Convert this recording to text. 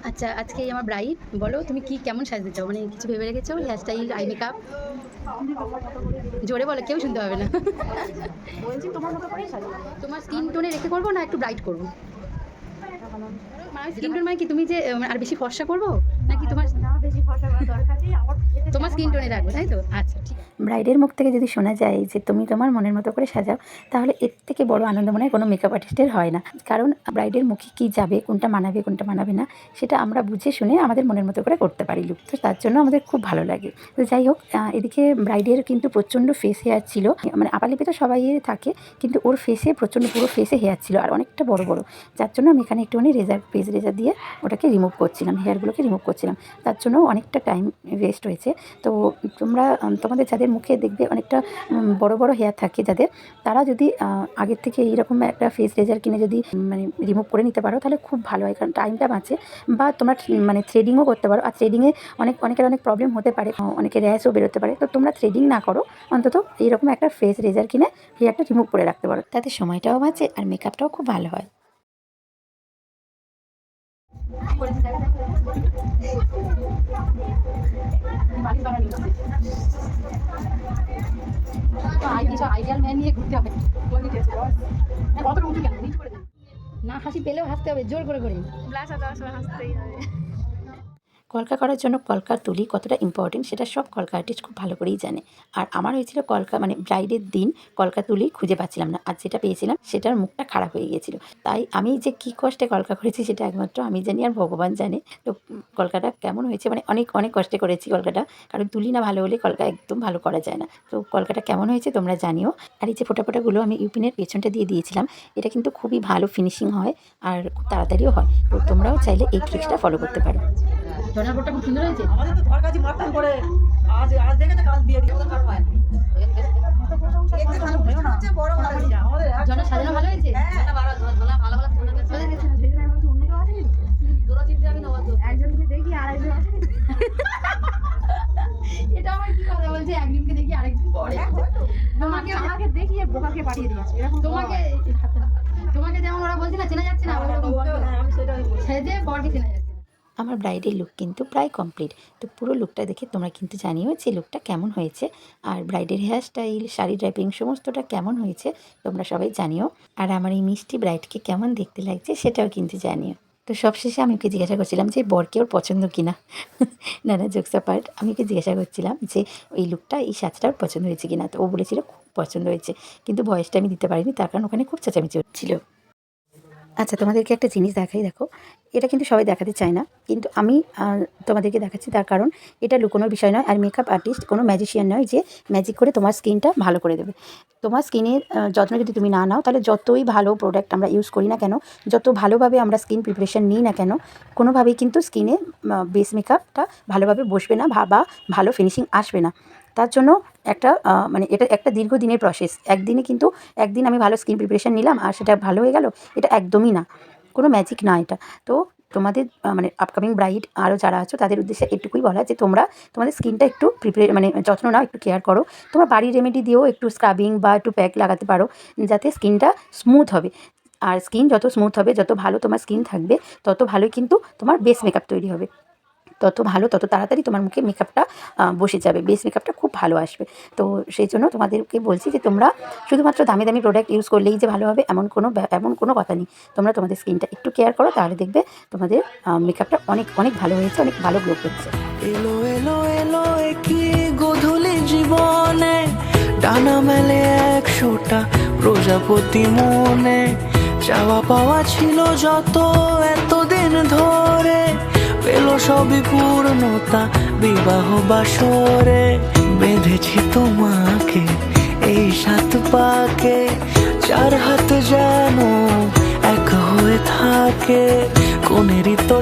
আচ্ছা, আজকেই আমার ব্রাইড। বলো তুমি কেমন সাজতে চাও? মানে কিছু ভেবে রেখেছো? Hair style, eye makeup? জোরে বলো, কেউ শুনতে পাবে না। বলছি তোমার মতো করেই সাজাবো। তোমার স্কিন টোনে রেখে করবো না একটু ব্রাইট করবো? মানে স্কিন টোন মানে কি তুমি যে আর বেশি ফর্সা করবো? নাকি তোমার না বেশি ফর্সা করার দরকার নেই, আমার তোমার স্কিন টোনে রাখবো, তাই তো? আচ্ছা ঠিক। ব্রাইডের মুখ থেকে যদি শোনা যায় যে তুমি তোমার মনের মতো করে সাজাও, তাহলে এর থেকে বড় আনন্দ মনে হয় কোনো মেকআপ আর্টিস্টের হয় না। কারণ ব্রাইডের মুখে কী যাবে, কোনটা মানাবে কোনটা মানাবে না, সেটা আমরা বুঝে শুনে আমাদের মনের মতো করে করতে পারি লুক। তো তার জন্য আমাদের খুব ভালো লাগে। তো যাই হোক, এদিকে ব্রাইডের কিন্তু প্রচণ্ড ফেস হেয়ার ছিল, মানে আপালিপে তো সবাই থাকে, কিন্তু ওর ফেসে প্রচণ্ড পুরো ফেসে হেয়ার ছিল আর অনেকটা বড় বড়, যার জন্য আমি এখানে একটুখানি রেজার দিয়ে ওটাকে রিমুভ করছিলাম, হেয়ারগুলোকে রিমুভ করছিলাম। তার জন্য অনেকটা টাইম ওয়েস্ট হয়েছে। তো তোমরা তোমাদের যাদের মুখে দেখবে অনেকটা বড় বড় হেয়ার থাকে যাদের, তারা যদি আগের থেকে এইরকম একটা ফেস রেজার কিনে যদি মানে রিমুভ করে নিতে পারো, তাহলে খুব ভালো হয়, কারণ টাইমটা বাঁচে। বা তোমরা মানে থ্রেডিংও করতে পারো, আর থ্রেডিংয়ে অনেকের অনেক প্রবলেম হতে পারে, অনেকের র্যাশও বেরোতে পারে। তো তোমরা থ্রেডিং না করো, অন্তত এইরকম একটা ফেস রেজার কিনে হেয়ারটা রিমুভ করে রাখতে পারো, তাতে সময়টাও বাঁচে আর মেকআপটাও খুব ভালো হয়। আইডিয়াল ম্যান নিয়ে ঘুরতে হবে। কতটা উঁচু কেন? নিচ করে দেন। না, হাসি পেলেও হাসতে হবে জোর করে করে। ব্লাশ আর দেওয়ার সময় হাসতেই হবে। কলকা করার জন্য কলকার তুলি কতটা ইম্পর্টেন্ট সেটা সব কলকা আর্টিস্ট খুব ভালো করেই জানে। আর আমার হয়েছিল কলকা, মানে ব্রাইডের দিন কলকা তুলি খুঁজে পাচ্ছিলাম না, আর যেটা পেয়েছিলাম সেটার মুখটা খারাপ হয়ে গিয়েছিলো। তাই আমি যে কী কষ্টে কলকা করেছি সেটা একমাত্র আমি জানি আর ভগবান জানে। তো কলকাটা কেমন হয়েছে, মানে অনেক অনেক কষ্টে করেছি কলকাটা, কারণ তুলি না ভালো হলে কলকা একদম ভালো করা যায় না। তো কলকাটা কেমন হয়েছে তোমরা জানিও। আর এই যে ফোটাফোটাগুলো আমি ইউপিনের পেছনটা দিয়ে দিয়েছিলাম, এটা কিন্তু খুবই ভালো ফিনিশিং হয় আর খুব তাড়াতাড়িও হয়। তো তোমরাও চাইলে এই ট্রিক্সটা ফলো করতে পারো। জনারপুরটা খুব সুন্দর হয়েছে। আমাদের তো ঘর কাছে মারতাম করে আজ আজ দেখেছে কাল বিয়ে দিয়ে ওদের কারণ হয় না। দেখতে ভালো হচ্ছে বড় ভালো হচ্ছে আমাদের জনা সাজানো ভালো হয়েছে। হ্যাঁ ভালো ভালো ভালো ভালো ফোন আছে চলে গেছে না, সেই জন্য আমি বলছি অন্য কেউ আছে কি? তোরা চিন্তা আমি নেবো তো একজনকে দেখি আর একজন আছে কি? এটা আমার কি কথা বলছে, একদিনকে দেখি আরেকদিন পরে। তোমাকে আমাকে দেখিয়ে বোকাকে পাঠিয়ে দিয়েছে এরকম তোমাকে তোমাকে যেমন ওরা বলছে না চেনা যাচ্ছে না, ওরকম আমি সেটাই বলছি। সেজে বরকে চেনা যাচ্ছে না। আমার ব্রাইডের লুক কিন্তু প্রায় কমপ্লিট। তো পুরো লুকটা দেখে তোমরা কিন্তু জানিও যে লুকটা কেমন হয়েছে, আর ব্রাইডের হেয়ার স্টাইল, শাড়ি ড্রাইপিং সমস্তটা কেমন হয়েছে তোমরা সবাই জানিও। আর আমার এই মিষ্টি ব্রাইডকে কেমন দেখতে লাগছে সেটাও কিন্তু জানিও। তো সবশেষে আমি ওকে জিজ্ঞাসা করছিলাম যে বরকে ওর পছন্দ কিনা। না না, জোকস অ্যাপার্ট, আমি ওকে জিজ্ঞাসা করছিলাম যে এই লুকটা, এই সাজটা ওর পছন্দ হয়েছে কিনা। তো ও বলেছিল খুব পছন্দ হয়েছে, কিন্তু ভয়েসটা আমি দিতে পারিনি, তার কারণ ওখানে খুব চেঁচামেচি হচ্ছিল। আচ্ছা, তোমাদেরকে একটা জিনিস দেখাই, দেখো। এটা কিন্তু সবাই দেখাতে চায় না, কিন্তু আমি তোমাদেরকে দেখাচ্ছি, তার কারণ এটা লুকোনোর বিষয় নয়। আর মেকআপ আর্টিস্ট কোনো ম্যাজিশিয়ান নয় যে ম্যাজিক করে তোমার স্কিনটা ভালো করে দেবে। তোমার স্কিনের যত্ন যদি তুমি না নাও, তাহলে যতই ভালো প্রোডাক্ট আমরা ইউজ করি না কেন, যত ভালোভাবে আমরা স্কিন প্রিপারেশন নিই না কেন, কোনোভাবেই কিন্তু স্কিনে বেস মেকআপটা ভালোভাবে বসবে না বা ভালো ফিনিশিং আসবে না। তার জন্য একটা মানে এটা একটা দীর্ঘদিনের প্রসেস। একদিন আমি ভালো স্কিন প্রিপারেশন নিলাম আর সেটা ভালো হয়ে গেল, এটা একদমই না, কোনো ম্যাজিক না এটা। তো তোমাদের মানে আপকামিং ব্রাইড আরও যারা আছো তাদের উদ্দেশ্যে এটুকুই বলা যে তোমরা তোমাদের স্কিনটা একটু মানে যত্ন নাও, একটু কেয়ার করো। তোমরা বাড়ির রেমেডি দিয়েও একটু স্ক্রাবিং বা একটু প্যাক লাগাতে পারো, যাতে স্কিনটা স্মুথ হবে। আর স্কিন যত স্মুথ হবে, যত ভালো তোমার স্কিন থাকবে, তত ভালোই কিন্তু তোমার বেস মেকআপ তৈরি হবে। তত ভালো, তত তাড়াতাড়ি তোমার মুখে মেকআপটা বসে যাবে, বেস মেকআপটা খুব ভালো আসবে। তো সেই জন্য তোমাদেরকে বলছি যে তোমরা শুধুমাত্র দামি দামি প্রোডাক্ট ইউজ করলেই যে ভালো হবে এমন কোনো কথা নেই। তোমরা তোমাদের স্কিনটা একটু কেয়ার করো, তাহলে দেখবে তোমাদের মেকআপটা অনেক অনেক ভালো হয়েছে, অনেক ভালো গ্লো করছে। এলো এলো এলো কি গধূলি জীবনে, ডানা মেলে 100টা প্রজাপতি মনে, চাওয়া পাওয়া ছিল যত এতদিন ধরে, পেল সবই পূর্ণতা বিবাহ বাসরে। বেঁধেছি তোমাকে এই 7 পাকে, 4 হাত যেন এক হয়ে থাকে, কোনেরই তো